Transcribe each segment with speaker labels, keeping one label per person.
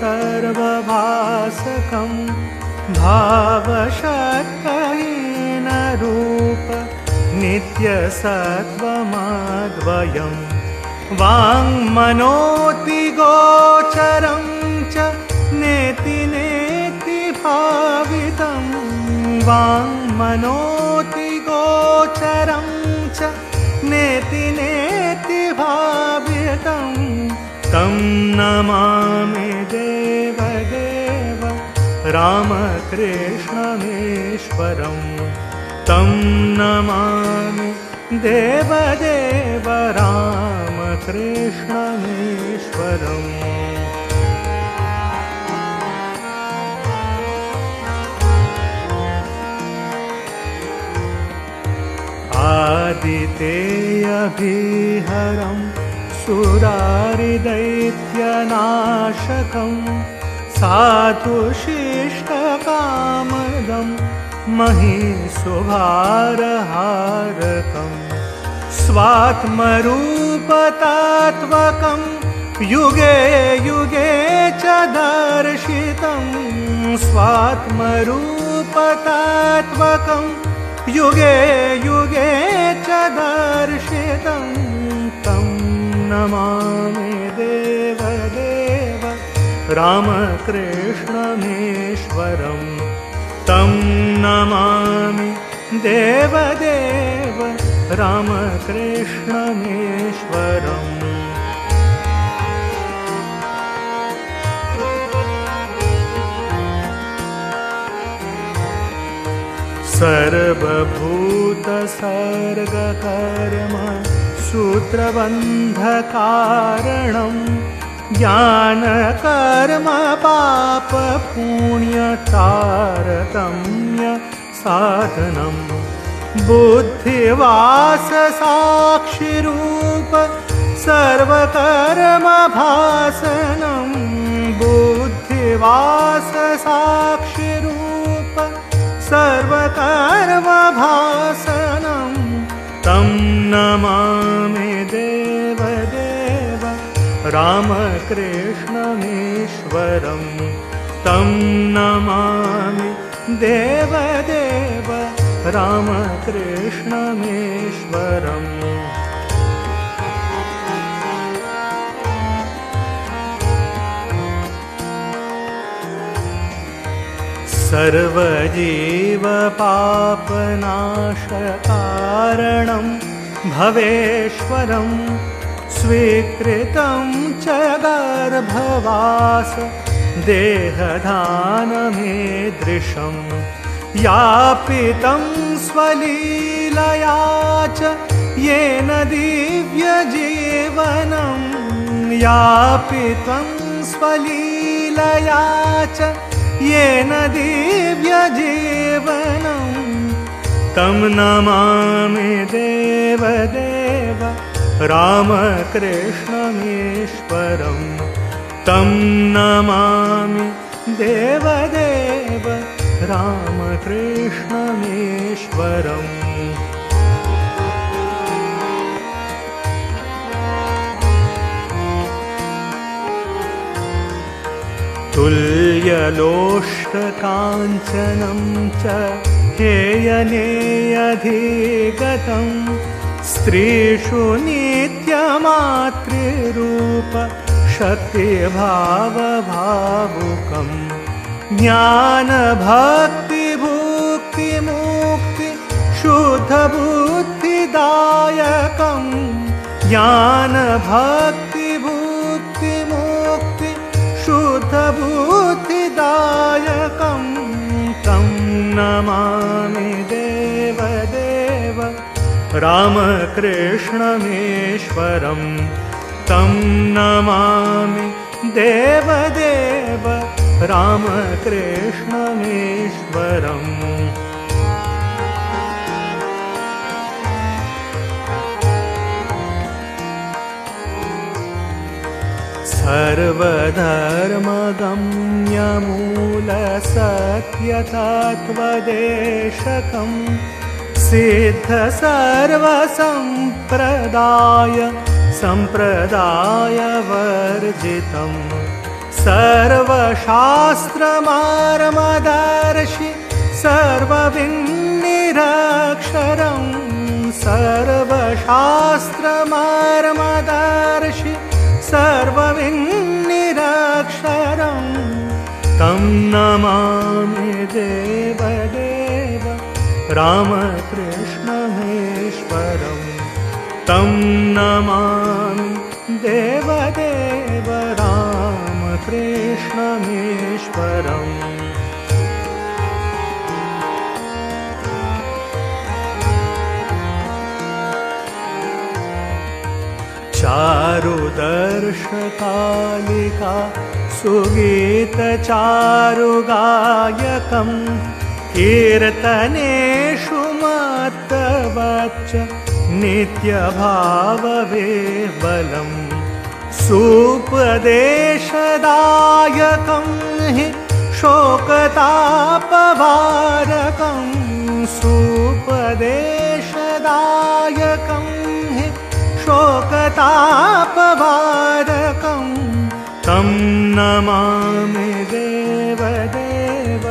Speaker 1: सर्वभासकं भावशक्तहीनरूप नित्यसत्त्वमद्वयं वाङ्मनोतिगोचरं च नेति नेति भावितं वाङ्मनोतिगोचरं च नेति नेति भावितं तं नमामि देवदेव रामकृष्णमीश्वरं तं नमामि देवदेव रामकृष्णमीश्वरम् आदितेयभिहरं सुरारिदैत्यनाशकं साधुशिष्टकामदं महिषुभारहारकं स्वात्मरूपतात्वकं युगे युगे च दर्शितं स्वात्मरूपतात्वकं युगे युगे च दर्शितं तं नमामि देवदेव रामकृष्णमीश्वरं तं नमामि देवदेव रामकृष्णमीश्वरम् सर्वभूतसर्गकर्म सूत्रबन्धकारणं ज्ञानकर्म पापपुण्यतारतम्य साधनं बुद्धिवाससाक्षिरूप सर्वकर्मभासनं बुद्धिवाससाक्षिरूप सर्वकर्मभासनं तं नमामि देवदेव रामकृष्णमीश्वरं तं नमामि देवदेव रामकृष्णमीश्वरम् सर्वजीवपापनाशकारणं भवेश्वरं स्वीकृतं च गर्भवास देहधानमीदृशं यापितं स्वलीलया च येन दिव्यजीवनं यापितं स्वलीलया च येन दिव्यजीवनं तं नमामि देवदेव रामकृष्णमीश्वरं तं नमामि देवदेव रामकृष्णमीश्वरम् तुल्यलोष्टकाञ्चनं च हेयनेयधिगतं स्त्रीषु नित्यमातृरूप शक्तिभावभावुकं ज्ञानभक्तिभुक्तिमुक्ति शुद्धबुद्धिदायकं ज्ञानभक्तिभुक्तिमुक्ति शुद्धबुद्धिदायकं तं नमामि देवदेव रामकृष्णमीश्वरं तं नमामि देवदेव रामकृष्णमीश्वरम् सर्वधर्मगम्यमूलसत्यतत्त्वदेशकं सिद्धसर्वसम्प्रदायवर्जितं सर्वशास्त्रमार्मदर्शि सर्वविन्निरक्षरं सर्वशास्त्रमार्मदर्शि सर्वविन्निरक्षरं तं नमामि देवदेव रामकृष्णमेश्वरं तं नमामि देवदेव रामकृष्णमेश्वरम् चारुदर्शकालिका सुगीतचारुगायकं कीर्तनेषु मत्तवच्च नित्यभावविह्वलं सुपदेशदायकं हि शोकतापवारकं सुपदेशदायकं हि शोकतापवारकं तं नमामि देवदेव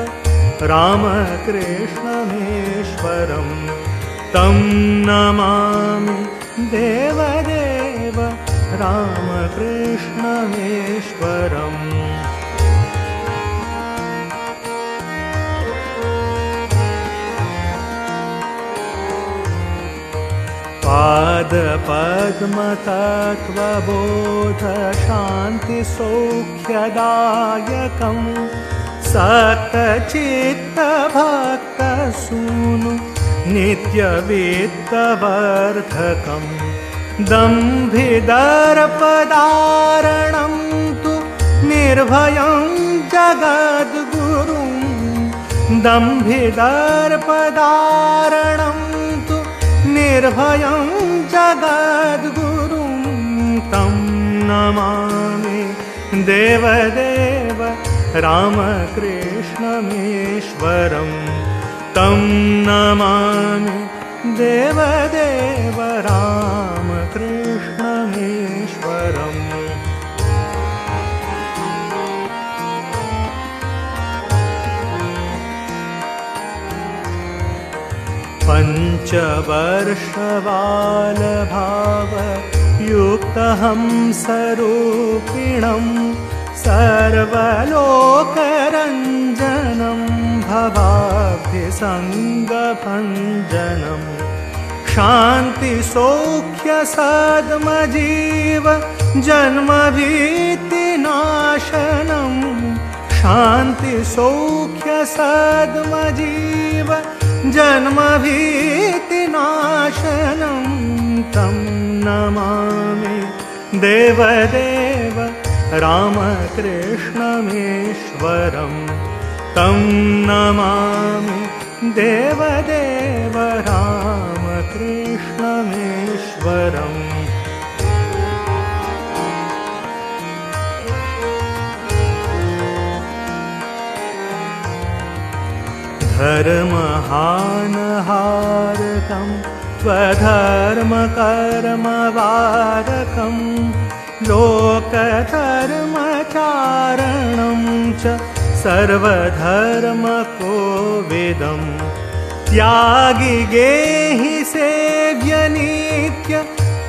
Speaker 1: रामकृष्णमेश्वरं तं नमामि देवदेव रामकृष्णमेश्वरम् पादपद्मतत्त्वबोधशान्तिसौख्यदायकं सक्तचित्तभक्तसूनु नित्यवित्तवर्धकं दम्भिदर्पदारणं तु निर्भयं जगद्गुरुं दम्भिदर्पदारणं तु निर्भयं जगद्गुरुं तं नमामि देवदेव रामकृष्णमेश्वरं तं नमामि देवदेव रामकृष्णमेश्वरम् पञ्चवर्षबालभावयुक्तहंसरूपिणं सर्वलोकरञ्जनं भवाब्धिसङ्गभञ्जनं शान्तिसौख्यसद्मजीव जन्मभीतिनाशनं शान्तिसौख्यसद्मजीव जन्मभीतिनाशनं तं नमामि देवदेव रामकृष्णमेश्वरं तं नमामि देवदेव रामकृष्णमेश्वरम् धर्महानहारकं स्वधर्मकर्मवारकं लोकधर्मचारणं च सर्वधर्मकोविदं त्यागी गेहि सेव्यनित्य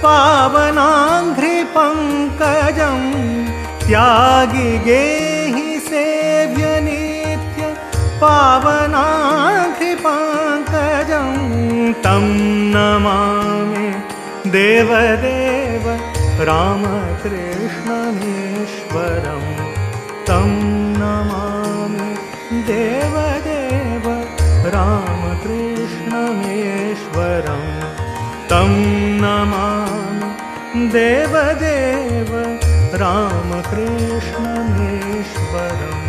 Speaker 1: पावनाङ्घ्रिपङ्कजं त्यागी गेहि सेव्यनित्य पावनाङ्घ्रिपङ्कजं तं नमामि देवदेव रामकृष्णमेश्वरं तं नमामि देवदेव रामकृष्णमेश्वरं तं नमामि देवदेव रामकृष्णमेश्वरम्